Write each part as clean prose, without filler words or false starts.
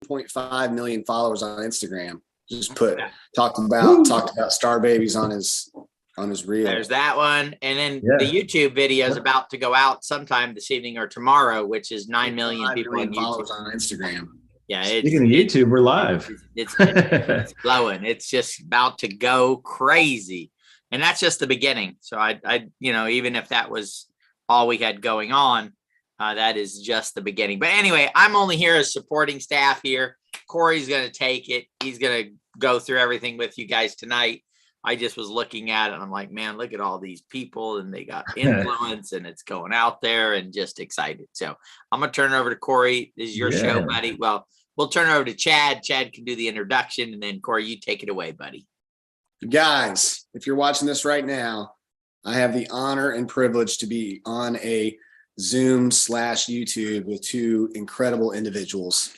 1.5 million followers on Instagram. Just talked about Star Babies on his reel. There's that one. And then the YouTube video is about to go out sometime this evening or tomorrow, which is 9 million people on followers on Instagram. Yeah. Speaking of YouTube, we're live. It's blowing. It's just about to go crazy. And that's just the beginning. So I even if that was all we had going on, that is just the beginning. But anyway, I'm only here as supporting staff here. Corey's going to take it. He's going to go through everything with you guys tonight. I just was looking at it and I'm like, man, look at all these people and they got influence and it's going out there and just excited. So I'm going to turn it over to Corey. This is your show, buddy. Well, we'll turn it over to Chad. Chad can do the introduction and then Corey, you take it away, buddy. Guys, if you're watching this right now, I have the honor and privilege to be on a Zoom/YouTube with two incredible individuals.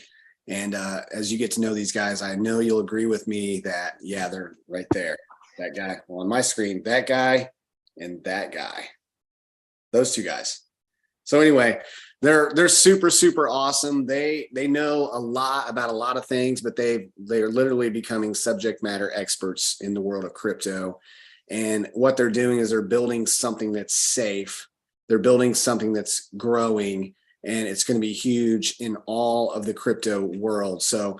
And as you get to know these guys, I know you'll agree with me that, they're right there. That guy on my screen, that guy and that guy, those two guys. So anyway, they're super, super awesome. They know a lot about a lot of things, but they're literally becoming subject matter experts in the world of crypto. And what they're doing is they're building something that's safe. They're building something that's growing, and it's going to be huge in all of the crypto world. So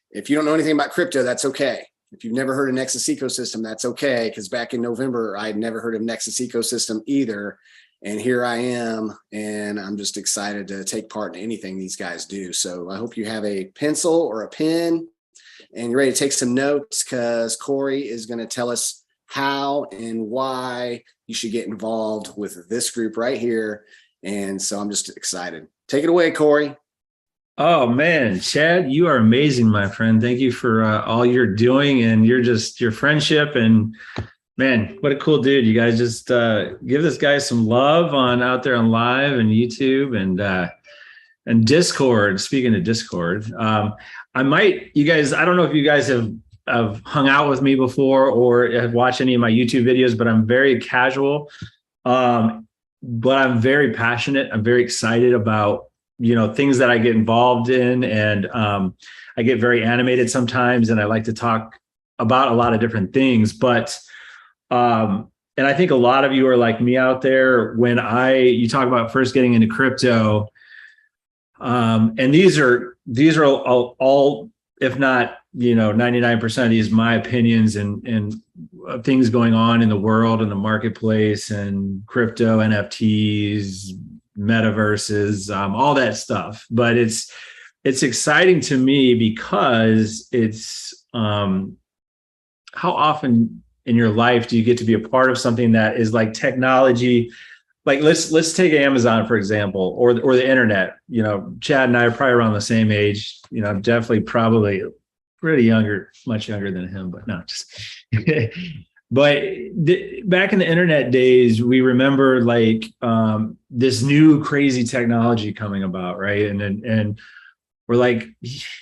if you don't know anything about crypto, that's okay. If you've never heard of Nexus ecosystem, that's okay. Because back in November, I had never heard of Nexus ecosystem either. And here I am, and I'm just excited to take part in anything these guys do. So I hope you have a pencil or a pen and you're ready to take some notes, because Corey is going to tell us how and why you should get involved with this group right here. And so I'm just excited. Take it away, Corey. Oh man, Chad, you are amazing, my friend. Thank you for all you're doing and your friendship. And man, what a cool dude. You guys just give this guy some love out there on live and YouTube and Discord. Speaking of Discord, I don't know if you guys have hung out with me before or have watched any of my YouTube videos, but I'm very casual. But I'm very passionate. I'm very excited about, things that I get involved in. And I get very animated sometimes, and I like to talk about a lot of different things. But, and I think a lot of you are like me out there when you talk about first getting into crypto. And these are all, if not, 99% of these, my opinions and things going on in the world and the marketplace and crypto, NFTs, metaverses, all that stuff. But it's exciting to me because it's how often in your life do you get to be a part of something that is like technology? Like let's take Amazon, for example, or the internet. Chad and I are probably around the same age. I'm definitely probably pretty younger, much younger than him, but no, just but back in the internet days, we remember like this new crazy technology coming about, right? And we're like,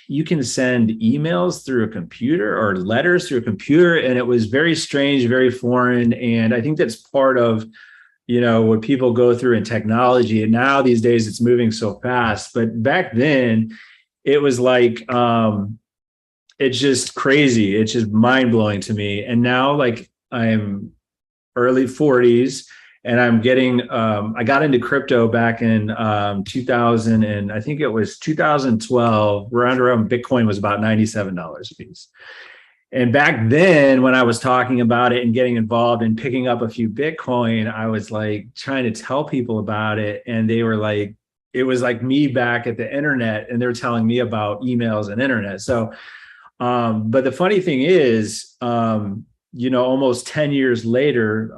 you can send emails through a computer or letters through a computer, and it was very strange, very foreign. And I think that's part of what people go through in technology. And now these days it's moving so fast, but back then it was like it's just crazy. It's just mind blowing to me. And now, like, I'm early 40s and I'm getting, I got into crypto back in 2000 and I think it was 2012, around Bitcoin was about $97 a piece. And back then when I was talking about it and getting involved and picking up a few Bitcoin, I was like trying to tell people about it. And they were like, it was like me back at the internet and they're telling me about emails and internet. So, but the funny thing is, almost 10 years later,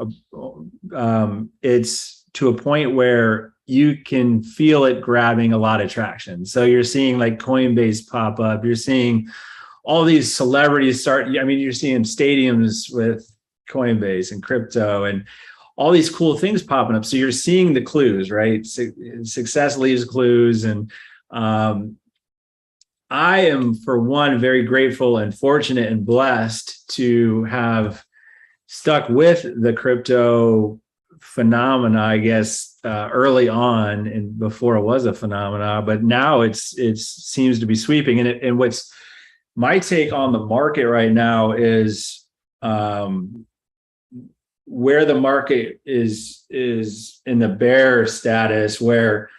it's to a point where you can feel it grabbing a lot of traction. So you're seeing like Coinbase pop up. You're seeing all these celebrities you're seeing stadiums with Coinbase and crypto and all these cool things popping up. So you're seeing the clues, right? Success leaves clues. And I am, for one, very grateful and fortunate and blessed to have stuck with the crypto phenomena, I guess, early on and before it was a phenomena, but now it seems to be sweeping. And what's my take on the market right now is where the market is in the bear status, where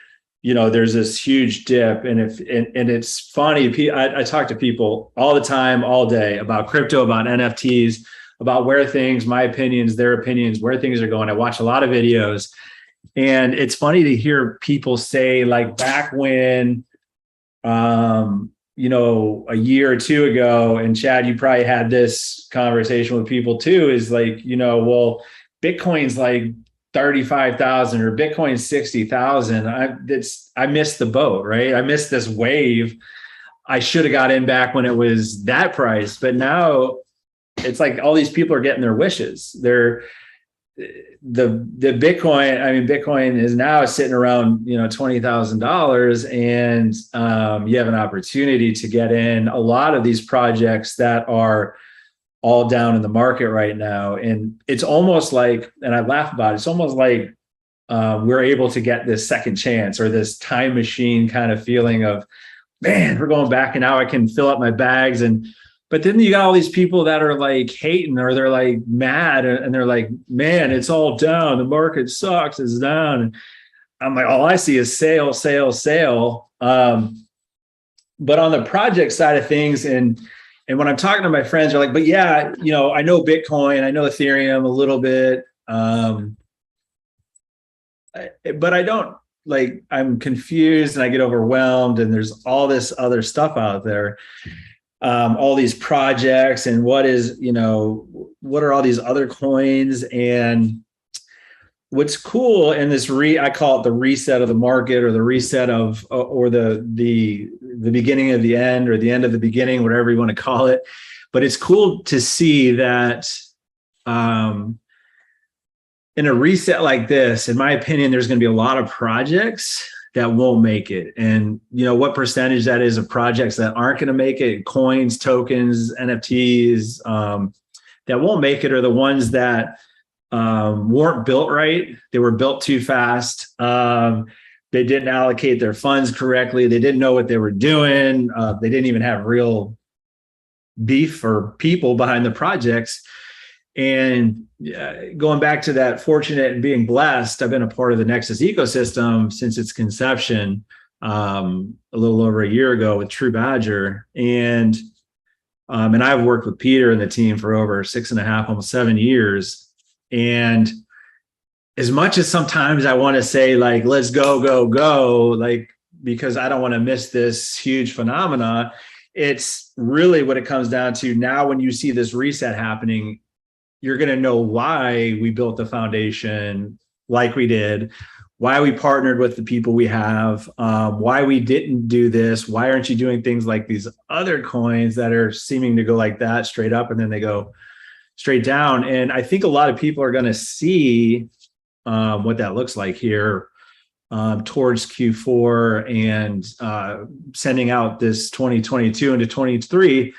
there's this huge dip, and it's funny. I talk to people all the time, all day, about crypto, about NFTs, about where things, my opinions, their opinions, where things are going. I watch a lot of videos, and it's funny to hear people say, like, back when, a year or two ago, and Chad, you probably had this conversation with people too, is like, well, Bitcoin's like 35,000 or Bitcoin's 60,000. I missed the boat, right? I missed this wave. I should have got in back when it was that price, but now it's like all these people are getting their wishes. The Bitcoin, Bitcoin is now sitting around, $20,000, and you have an opportunity to get in a lot of these projects that are all down in the market right now. And it's almost like, and I laugh about it, it's almost like we're able to get this second chance, or this time machine kind of feeling of, man, we're going back and now I can fill up my bags. But then you got all these people that are like hating, or they're like mad, and they're like, man, it's all down. The market sucks. It's down. And I'm like, all I see is sale, sale, sale. But on the project side of things, and when I'm talking to my friends, they're like, but yeah, I know Bitcoin, I know Ethereum a little bit. But I don't, like, I'm confused and I get overwhelmed, and there's all this other stuff out there. All these projects, and what are all these other coins? And what's cool in this I call it the reset of the market, or the reset of, or the beginning of the end, or the end of the beginning, whatever you want to call it. But it's cool to see that in a reset like this, in my opinion, there's going to be a lot of projects that won't make it. And what percentage that is of projects that aren't going to make it, coins, tokens, NFTs, that won't make it, are the ones that weren't built right. They were built too fast. They didn't allocate their funds correctly. They didn't know what they were doing. They didn't even have real beef or people behind the projects. And going back to that fortunate and being blessed, I've been a part of the Nexus ecosystem since its conception, a little over a year ago with TruBadger. And I've worked with Peter and the team for over 6.5, almost 7 years. And as much as sometimes I want to say, like, let's go, go, go, like, because I don't want to miss this huge phenomena, it's really what it comes down to. Now, when you see this reset happening, you're going to know why we built the foundation like we did, why we partnered with the people we have, why we didn't do this. Why aren't you doing things like these other coins that are seeming to go like that, straight up, and then they go straight down? And I think a lot of people are going to see what that looks like here towards Q4 and sending out this 2022 into 2023.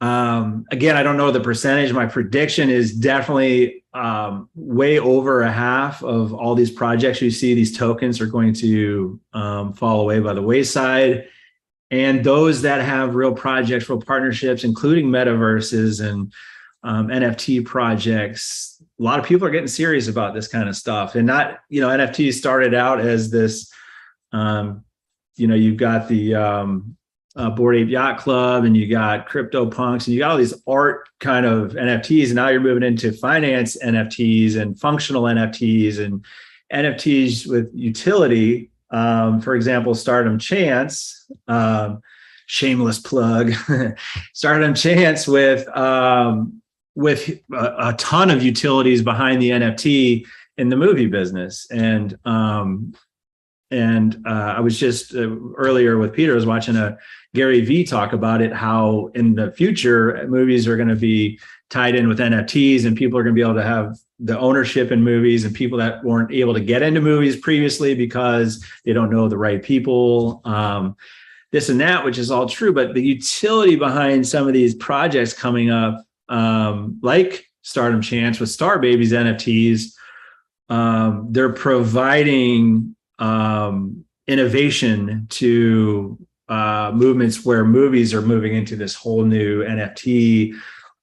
Again, I don't know the percentage. My prediction is definitely way over a half of all these projects you see, these tokens, are going to fall away by the wayside. And those that have real projects, real partnerships, including metaverses and NFT projects, a lot of people are getting serious about this kind of stuff. And not, NFTs started out as this, you've got the Bored Ape Yacht Club, and you got CryptoPunks, and you got all these art kind of NFTs, and now you're moving into finance NFTs and functional NFTs and NFTs with utility. For example, Stardom Chance, shameless plug, Stardom Chance with a ton of utilities behind the NFT in the movie business. And I was just earlier with Peter, I was watching a Gary Vee talk about it, how in the future movies are going to be tied in with NFTs, and people are going to be able to have the ownership in movies, and people that weren't able to get into movies previously because they don't know the right people, this and that, which is all true. But the utility behind some of these projects coming up, like Stardom Chance with Star Babies NFTs, they're providing innovation to movements where movies are moving into this whole new NFT,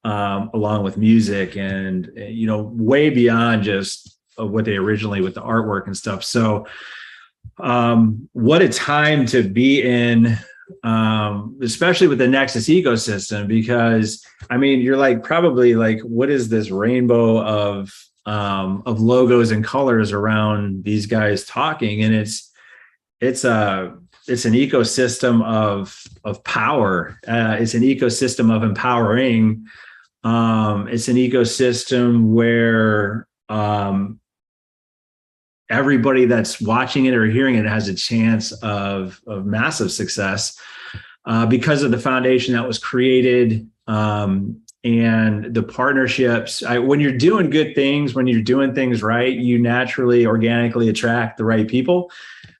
along with music, and way beyond just what they originally with the artwork and stuff. So what a time to be in, especially with the Nexus ecosystem, because I mean, you're like probably like, what is this rainbow of logos and colors around these guys talking? And it's an ecosystem of power. It's an ecosystem of empowering. It's an ecosystem where everybody that's watching it or hearing it has a chance of massive success because of the foundation that was created, and the partnerships. When you're doing good things, when you're doing things right, you naturally, organically attract the right people,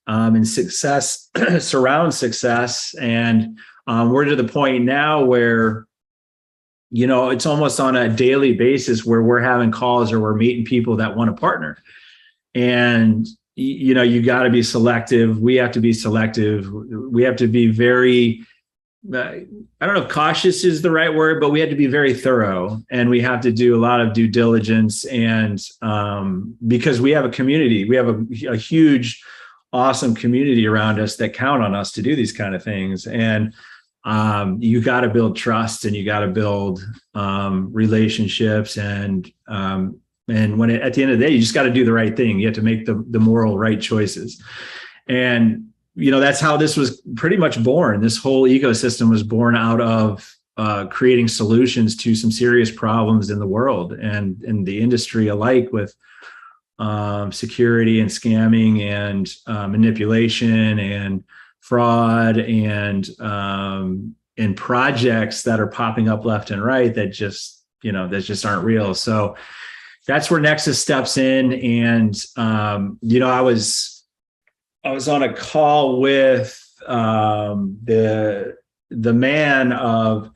and success surrounds success. And we're to the point now where, it's almost on a daily basis where we're having calls or we're meeting people that want to partner. And, you got to be selective. We have to be selective. We have to be very, I don't know if cautious is the right word, but we have to be very thorough, and we have to do a lot of due diligence. And because we have a community, we have a huge, awesome community around us that count on us to do these kind of things. And you got to build trust, and you got to build relationships, and when at the end of the day, you just got to do the right thing. You have to make the moral right choices. And, that's how this was pretty much born. This whole ecosystem was born out of creating solutions to some serious problems in the world and in the industry alike, with security and scamming and manipulation and fraud and projects that are popping up left and right that just aren't real. So that's where Nexus steps in. And, I was on a call with the man of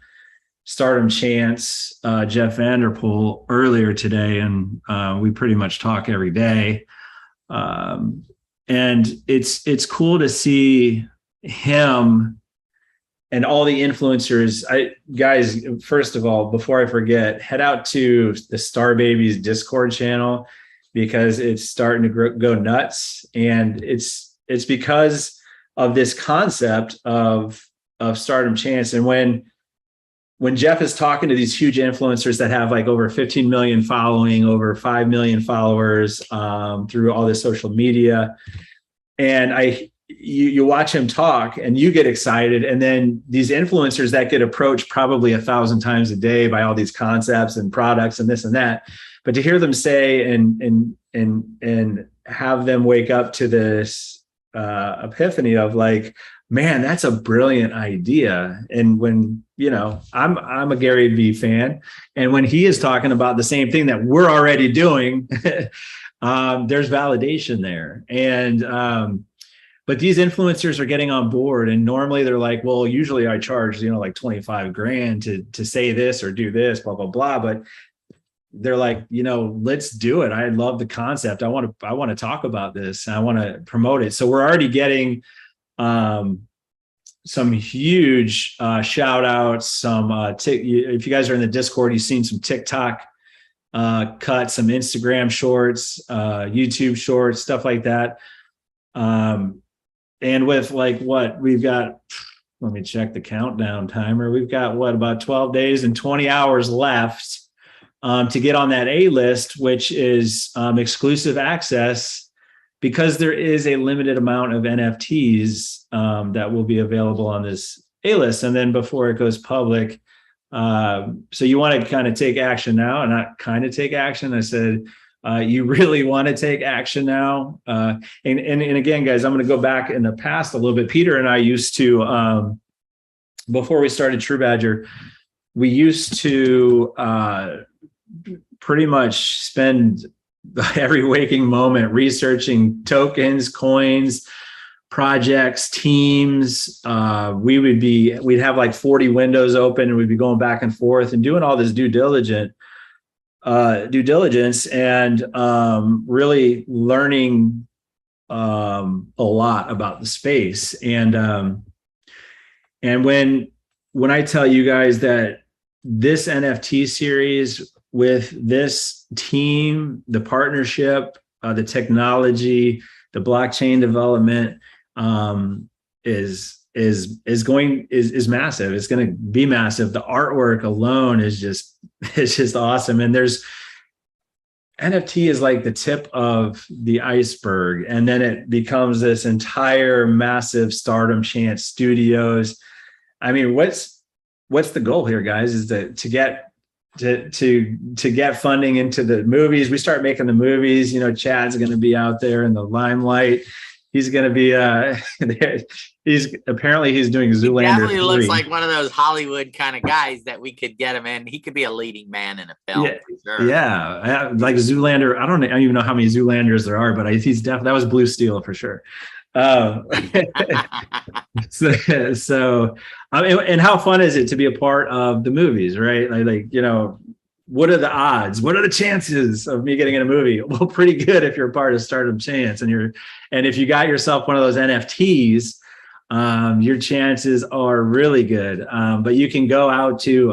Stardom Chance, Jeff Vanderpool, earlier today. And we pretty much talk every day. And it's cool to see him and all the influencers. Guys, first of all, before I forget, head out to the Star Babies Discord channel, because it's starting to go nuts. And it's because of this concept of Stardom Chance. And when Jeff is talking to these huge influencers that have like over 15 million following, over 5 million followers through all this social media, and you watch him talk and you get excited. And then these influencers that get approached probably 1,000 times a day by all these concepts and products and this and that, but to hear them say and have them wake up to this epiphany of like, man, that's a brilliant idea. And when, I'm a Gary Vee fan, and when he is talking about the same thing that we're already doing, there's validation there. And, but these influencers are getting on board, and normally they're like, well, usually I charge, like 25 grand to say this or do this, blah, blah, blah. But they're like, let's do it. I love the concept. I want to talk about this. I want to promote it. So we're already getting some huge shout outs. Some if you guys are in the Discord, you've seen some TikTok cuts, some Instagram shorts, YouTube shorts, stuff like that. And with like what we've got, let me check the countdown timer. We've got about 12 days and 20 hours left to get on that A list, which is exclusive access, because there is a limited amount of NFTs that will be available on this A list. And then before it goes public, so you want to kind of take action now, and not kind of take action. I said, you really want to take action now. And again, guys, I'm going to go back in the past a little bit. Peter and I used to, before we started TruBadger, we used to pretty much spend every waking moment researching tokens, coins, projects, teams. We'd have like 40 windows open, and we'd be going back and forth and doing all this due diligence. due diligence and really learning a lot about the space. And when I tell you guys that this NFT series with this team, the partnership, the technology, the blockchain development is massive. It's going to be massive. The artwork alone is just awesome. And NFT is like the tip of the iceberg, and then it becomes this entire massive Stardom Chance Studios. I mean, what's the goal here, guys? Is to get funding into the movies. We start making the movies. Chad's going to be out there in the limelight. He's going to be he's doing Zoolander. He definitely 3. looks like one of those Hollywood kind of guys that we could get him in. He could be a leading man in a film. Yeah, for sure. Yeah, like Zoolander. I don't even know how many Zoolanders there are, but he's definitely, that was Blue Steel for sure. So and how fun is it to be a part of the movies, right? What are the odds? What are the chances of me getting in a movie? Well, pretty good if you're a part of Stardom Chance, and if you got yourself one of those NFTs, your chances are really good. But you can go out to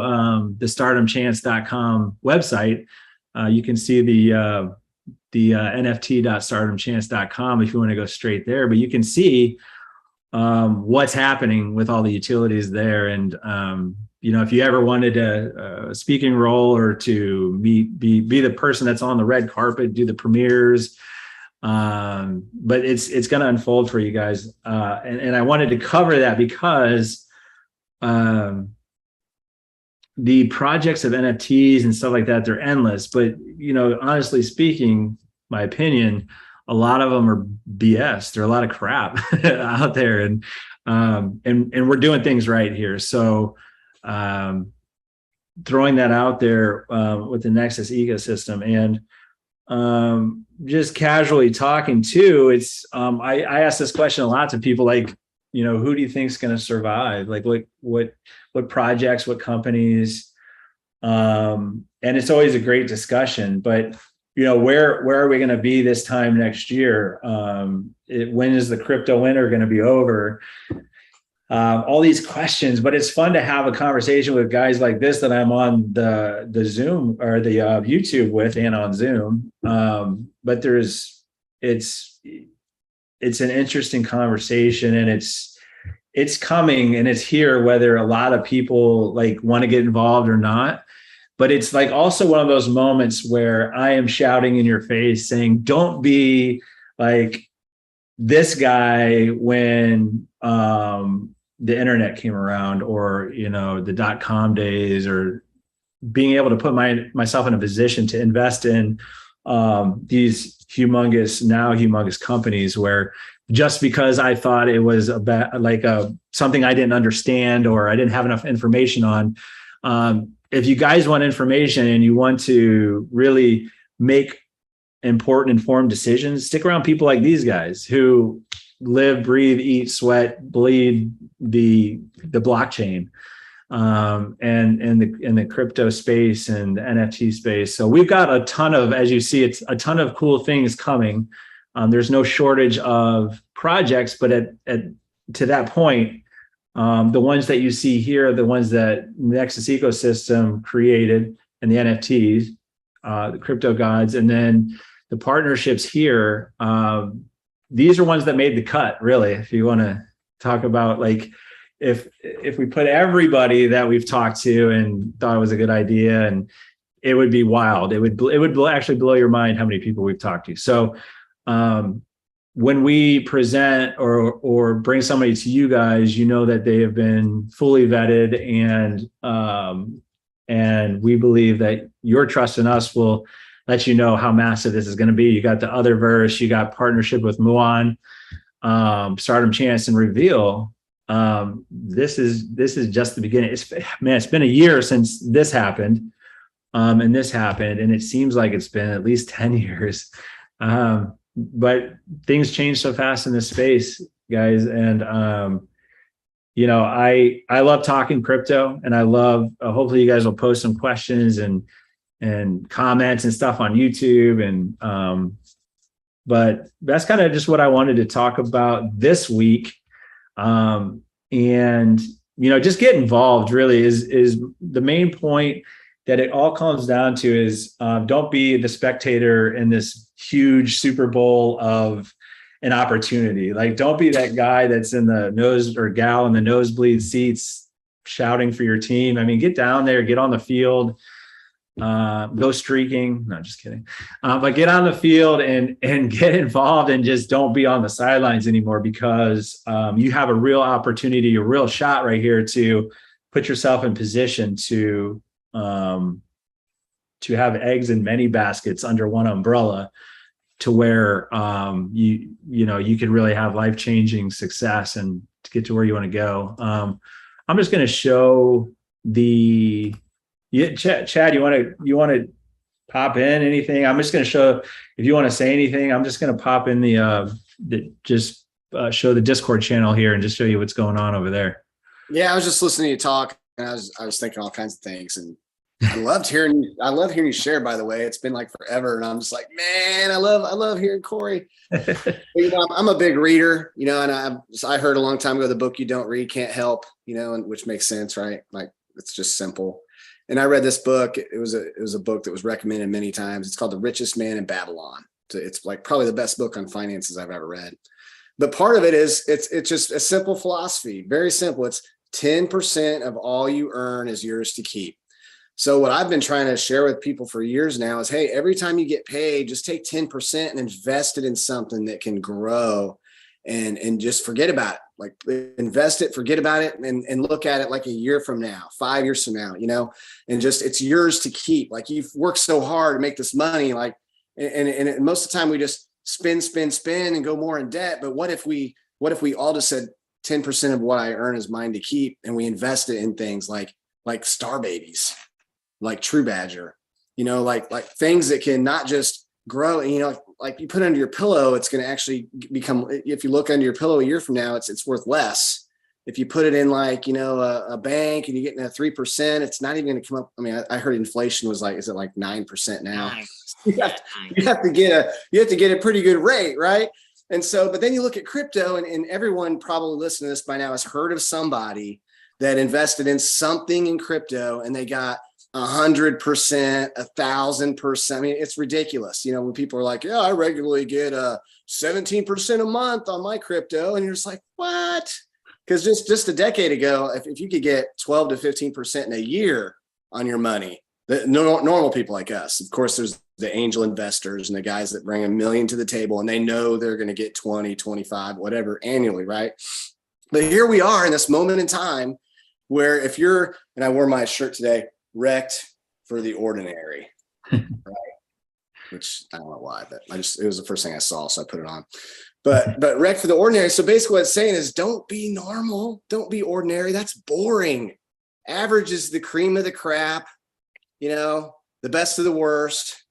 the stardomchance.com website. You can see the nft.stardomchance.com if you want to go straight there, but you can see what's happening with all the utilities there. And if you ever wanted a speaking role or to be the person that's on the red carpet, do the premieres, but it's going to unfold for you guys. And I wanted to cover that because the projects of NFTs and stuff like that, they're endless. But, honestly speaking, my opinion, a lot of them are BS. There are a lot of crap out there, and we're doing things right here. So throwing that out there with the Nexus ecosystem, and just casually talking too, it's I ask this question a lot to people, like, who do you think is going to survive? Like what projects, what companies? And it's always a great discussion, but where are we going to be this time next year? When is the crypto winter going to be over? All these questions, but it's fun to have a conversation with guys like this that I'm on the Zoom or the YouTube with and on Zoom. But it's an interesting conversation, and it's coming and it's here, whether a lot of people want to get involved or not. But it's also one of those moments where I am shouting in your face saying, don't be like this guy when the internet came around, or the .com days, or being able to put myself in a position to invest in these humongous companies, where just because I thought it was something I didn't understand or I didn't have enough information on. If you guys want information and you want to really make important, informed decisions, stick around people like these guys who live, breathe, eat, sweat, bleed the blockchain, and the crypto space and the NFT space. So we've got a ton of, as you see, it's a ton of cool things coming. There's no shortage of projects, but to that point, the ones that you see here are the ones that Nexus ecosystem created, and the NFTs, the crypto gods, and then the partnerships here. These are ones that made the cut, really. If you want to talk about if we put everybody that we've talked to and thought it was a good idea, and it would be wild. It would actually blow your mind how many people we've talked to. So when we present or bring somebody to you guys, that they have been fully vetted, and we believe that your trust in us will let you know how massive this is going to be. You got the Otherverse, you got partnership with Muon, Stardom Chance, and Reveal. This is just the beginning. It's been a year since this happened, and this happened, and it seems like it's been at least 10 years. But things change so fast in this space, guys. And, I love talking crypto, and I love, hopefully you guys will post some questions, and and comments and stuff on YouTube. And but that's kind of just what I wanted to talk about this week. And just get involved really is the main point that it all comes down to is don't be the spectator in this huge Super Bowl of an opportunity. Like, don't be that guy that's in the nose or gal in the nosebleed seats shouting for your team. I mean, get down there, get on the field, go streaking. No, just kidding. But get on the field and get involved, and just don't be on the sidelines anymore, because you have a real opportunity, a real shot right here to put yourself in position to have eggs in many baskets under one umbrella, to where you can really have life-changing success and to get to where you want to go. I'm just going to show Chad, you want to pop in anything? I'm just going to show, if you want to say anything, I'm just going to pop in show the Discord channel here and just show you what's going on over there. Yeah, I was just listening to you talk, and I was thinking all kinds of things, and I love hearing you share, by the way. It's been like forever, and I'm just like, man, I love hearing Corey. But, I'm a big reader, and I heard a long time ago, the book you don't read can't help, and which makes sense, right? Like, it's just simple. And I read this book. It was a book that was recommended many times. It's called The Richest Man in Babylon. It's like probably the best book on finances I've ever read. But part of it is it's just a simple philosophy, very simple. It's 10% of all you earn is yours to keep. So what I've been trying to share with people for years now is, hey, every time you get paid, just take 10% and invest it in something that can grow, and just forget about it. Like, invest it, forget about it, and look at it like a year from now, 5 years from now, and just, it's yours to keep. Like, you've worked so hard to make this money, like, and most of the time we just spend and go more in debt. But what if we all just said 10% of what I earn is mine to keep, and we invest it in things like Star Babies, like TruBadger, like things that can not just grow, and like you put it under your pillow, it's going to actually become, if you look under your pillow a year from now, it's worth less. If you put it in a bank and you're getting a 3%, it's not even going to come up. I mean, I heard inflation was is it like 9% now? You have to get a pretty good rate, right? And so, but then you look at crypto, and everyone probably listening to this by now has heard of somebody that invested in something in crypto and they got 100%, 1,000%. I mean, it's ridiculous. When people are like, yeah, I regularly get 17% a month on my crypto. And you're just like, what? Because just a decade ago, if you could get 12 to 15% in a year on your money, the normal people like us, of course, there's the angel investors and the guys that bring $1 million to the table and they know they're going to get 20, 25, whatever annually. Right. But here we are in this moment in time where and I wore my shirt today, wrecked for the ordinary, right? Which I don't know why, but it was the first thing I saw, so I put it on. But wrecked for the ordinary. So basically what it's saying is, don't be normal, don't be ordinary. That's boring. Average is the cream of the crap, the best of the worst.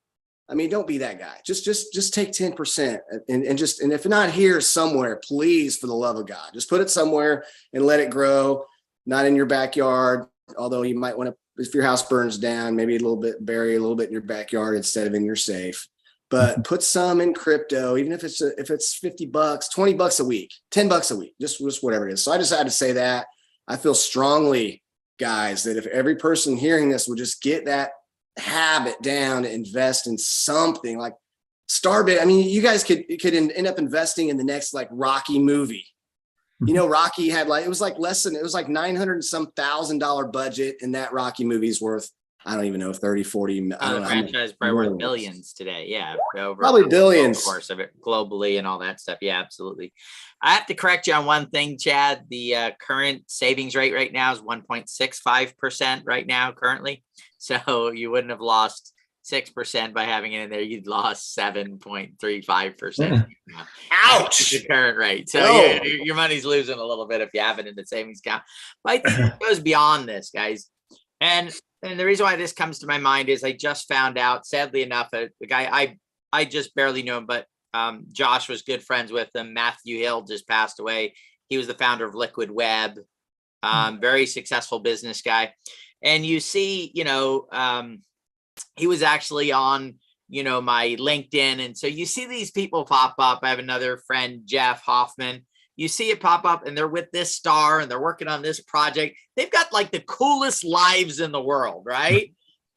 I mean, don't be that guy. Just take 10% and if not here, somewhere, please, for the love of God, just put it somewhere and let it grow. Not in your backyard, although you might want to, if your house burns down, maybe bury a little bit in your backyard instead of in your safe. But put some in crypto, even if it's $50, $20 a week, $10 a week, just whatever it is. So I just had to say that. I feel strongly, guys, that if every person hearing this would just get that habit down to invest in something like Starbit. I mean, you guys could end up investing in the next like Rocky movie. Rocky had it was like $900 and some $1,000 budget, and that Rocky movie's worth, I don't even know, 30, 40. I don't know. Franchise probably worth billions today. Yeah. Probably billions. Of course, of it globally and all that stuff. Yeah, absolutely. I have to correct you on one thing, Chad. The current savings rate right now is 1.65% right now currently. So you wouldn't have lost 6% by having it in there. You'd lost 7.35%. Ouch! The current rate. So your money's losing a little bit if you have it in the savings account. But I think it goes beyond this, guys. And the reason why this comes to my mind is I just found out, sadly enough, the guy I just barely knew him, but Josh was good friends with him. Matthew Hill just passed away. He was the founder of Liquid Web. Very successful business guy. And you see, he was actually on, my LinkedIn. And so you see these people pop up. I have another friend, Jeff Hoffman. You see it pop up and they're with this star and they're working on this project. They've got like the coolest lives in the world, right?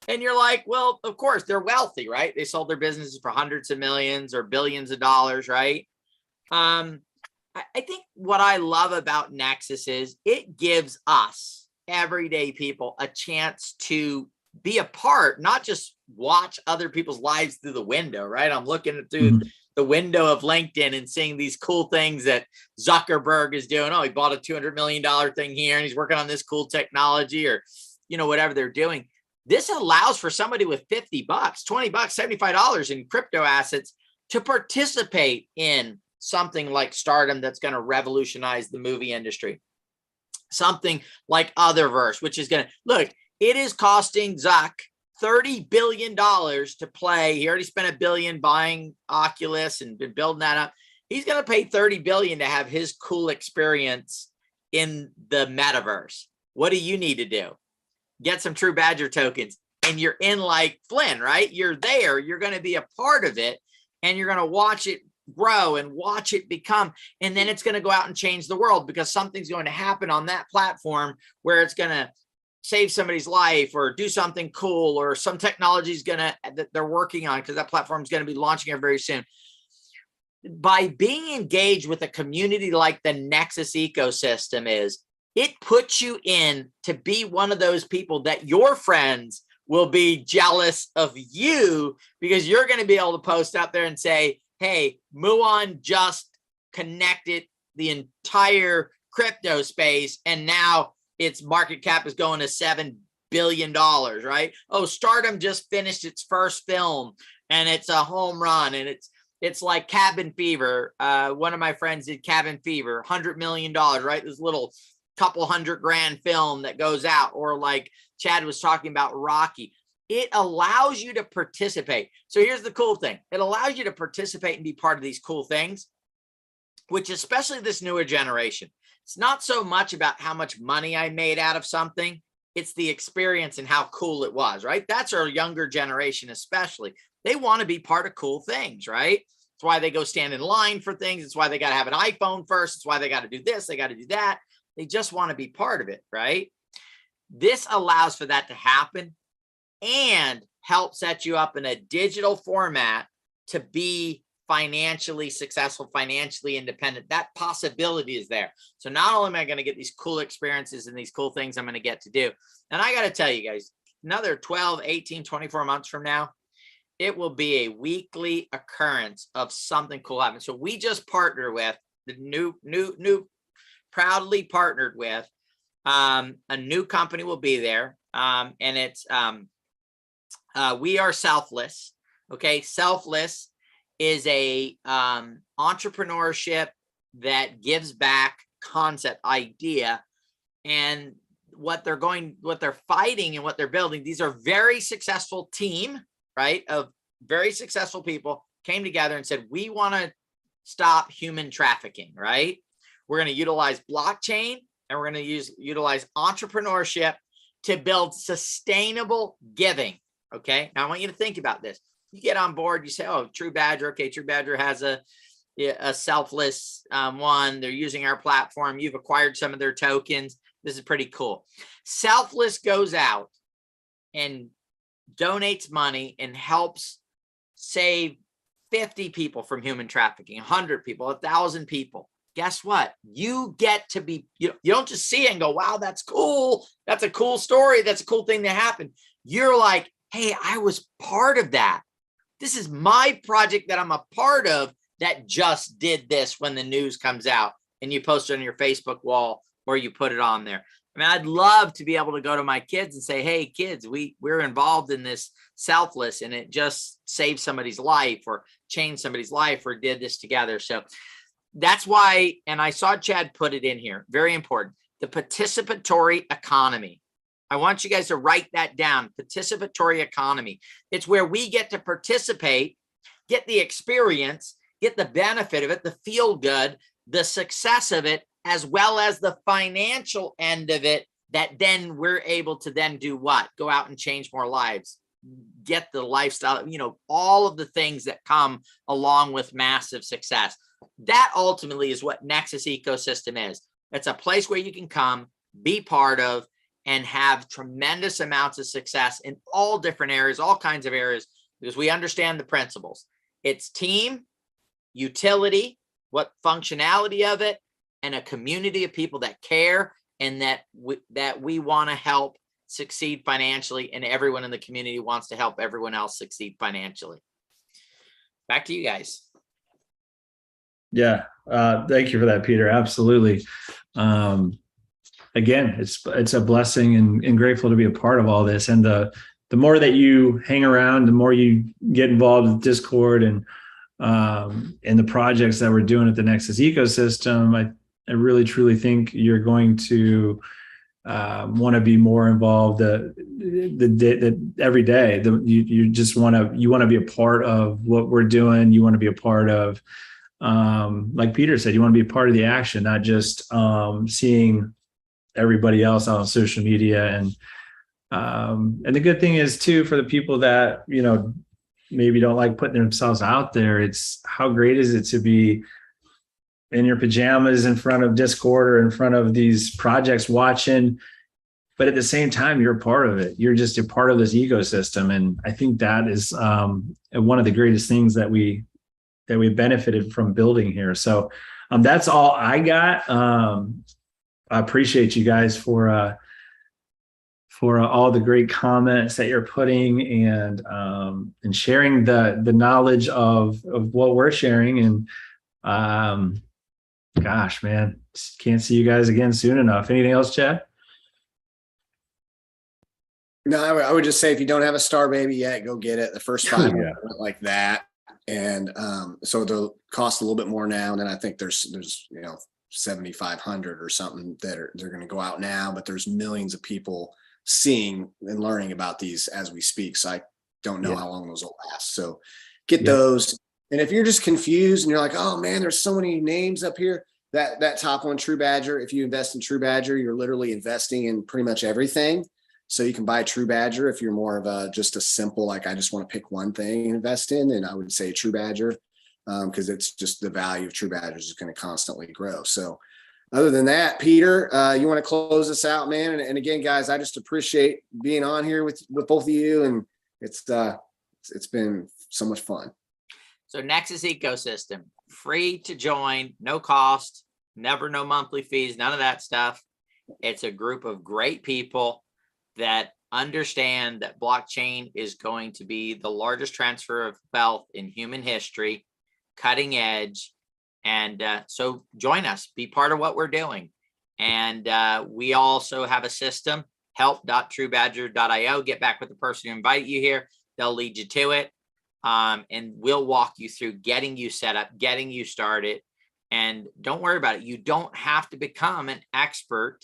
And you're like, well, of course they're wealthy, right? They sold their businesses for hundreds of millions or billions of dollars, right? I think what I love about Nexus is it gives us everyday people a chance to be a part, not just watch other people's lives through the window, right? I'm looking through the window of LinkedIn and seeing these cool things that Zuckerberg is doing. Oh, he bought a $200 million thing here and he's working on this cool technology, or, whatever they're doing. This allows for somebody with $50, $20, $75 in crypto assets to participate in something like Stardom that's going to revolutionize the movie industry. Something like Otherverse, which is going to look, it is costing Zuck $30 billion to play. He already spent $1 billion buying Oculus and been building that up. He's going to pay $30 billion to have his cool experience in the metaverse. What do you need to do? Get some TruBadger tokens, and you're in like Flynn, right? You're there. You're going to be a part of it, and you're going to watch it grow and watch it become, and then it's going to go out and change the world, because something's going to happen on that platform where it's going to save somebody's life or do something cool, or some technology is that they're working on, because that platform is going to be launching it very soon. By being engaged with a community like the Nexus ecosystem it puts you in to be one of those people that your friends will be jealous of you, because you're going to be able to post up there and say, hey, Muon just connected the entire crypto space, and now its market cap is going to $7 billion, right? Oh, Stardom just finished its first film and it's a home run, and it's like Cabin Fever. One of my friends did Cabin Fever, $100 million, right? This little couple $100,000 film that goes out, or like Chad was talking about Rocky. It allows you to participate. So here's the cool thing. It allows you to participate and be part of these cool things, which especially this newer generation. It's not so much about how much money I made out of something. It's the experience and how cool it was, right? That's our younger generation, especially. They want to be part of cool things, right? It's why they go stand in line for things. It's why they got to have an iPhone first. It's why they got to do this. They got to do that. They just want to be part of it, right? This allows for that to happen and help set you up in a digital format to be financially successful, financially independent. That possibility is there. So not only am I going to get these cool experiences and these cool things I'm going to get to do, and I got to tell you guys, another 12, 18, 24 months from now, it will be a weekly occurrence of something cool happening. So we just partnered with the new proudly partnered with a new company will be there. And it's We Are Selfless. Okay. Selfless is a entrepreneurship that gives back concept idea, and what they're fighting and what they're building. These are very successful team, right? Of very successful people came together and said, we want to stop human trafficking, right? We're going to utilize blockchain, and we're going to utilize entrepreneurship to build sustainable giving. Okay. Now I want you to think about this. You get on board, you say, oh, TruBadger. Okay. TruBadger has a selfless one. They're using our platform. You've acquired some of their tokens. This is pretty cool. Selfless goes out and donates money and helps save 50 people from human trafficking, 100 people, 1,000 people. Guess what? You get to be, you don't just see it and go, wow, that's cool. That's a cool story. That's a cool thing that happened. You're like, hey, I was part of that. This is my project that I'm a part of that just did this when the news comes out, and you post it on your Facebook wall or you put it on there. I mean, I'd love to be able to go to my kids and say, hey, kids, we're involved in this selfless, and it just saved somebody's life or changed somebody's life or did this together. So that's why, and I saw Chad put it in here, very important, the participatory economy. I want you guys to write that down, participatory economy. It's where we get to participate, get the experience, get the benefit of it, the feel good, the success of it, as well as the financial end of it, that then we're able to then do what? Go out and change more lives. get the lifestyle, all of the things that come along with massive success. That ultimately is what Nexus ecosystem is. It's a place where you can come, be part of, and have tremendous amounts of success in all different areas, all kinds of areas, because we understand the principles. It's team, utility, what functionality of it, and a community of people that care and that we want to help succeed financially, and everyone in the community wants to help everyone else succeed financially. Back to you guys. Yeah. Thank you for that, Peter. Absolutely. Again, it's a blessing and grateful to be a part of all this. And the more that you hang around, the more you get involved with Discord and the projects that we're doing at the Nexus ecosystem, I really truly think you're going to want to be more involved every day. You want to be a part of what we're doing. You want to be a part of, like Peter said, you want to be a part of the action, not just seeing everybody else on social media. And the good thing is too, for the people that maybe don't like putting themselves out there, it's how great is it to be in your pajamas in front of Discord or in front of these projects watching, but at the same time, you're a part of it. You're just a part of this ecosystem. And I think that is one of the greatest things that we benefited from building here. So that's all I got. I appreciate you guys for all the great comments that you're putting and sharing the knowledge of what we're sharing. And gosh, man, can't see you guys again soon enough. Anything else, Chad? No, I would just say, if you don't have a Star Baby yet, go get it. The first 5 Yeah. like that. And so they'll cost a little bit more now. And then I think there's 7,500 or something they're going to go out now, but there's millions of people seeing and learning about these as we speak. So I don't know how long those will last. So get those. And if you're just confused and you're like, oh man, there's so many names up here, that top one, TruBadger, if you invest in TruBadger, you're literally investing in pretty much everything. So you can buy TruBadger if you're more of just a simple, like, I just want to pick one thing and invest in. And I would say TruBadger, because it's just the value of TruBadger is going to constantly grow. So other than that, Peter, you want to close us out, man? And again, guys, I just appreciate being on here with both of you. And it's been so much fun. So Nexus ecosystem, free to join, no cost, no monthly fees, none of that stuff. It's a group of great people that understand that blockchain is going to be the largest transfer of wealth in human history, cutting edge. And so join us, be part of what we're doing. And we also have a system, help.trubadger.io. Get back with the person who invited you here. They'll lead you to it. And we'll walk you through getting you set up, getting you started. And don't worry about it. You don't have to become an expert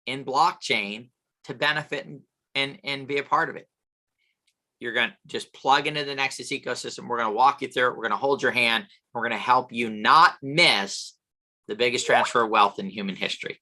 in blockchain to benefit and be a part of it. You're going to just plug into the Nexus ecosystem. We're going to walk you through it. We're going to hold your hand. We're going to help you not miss the biggest transfer of wealth in human history.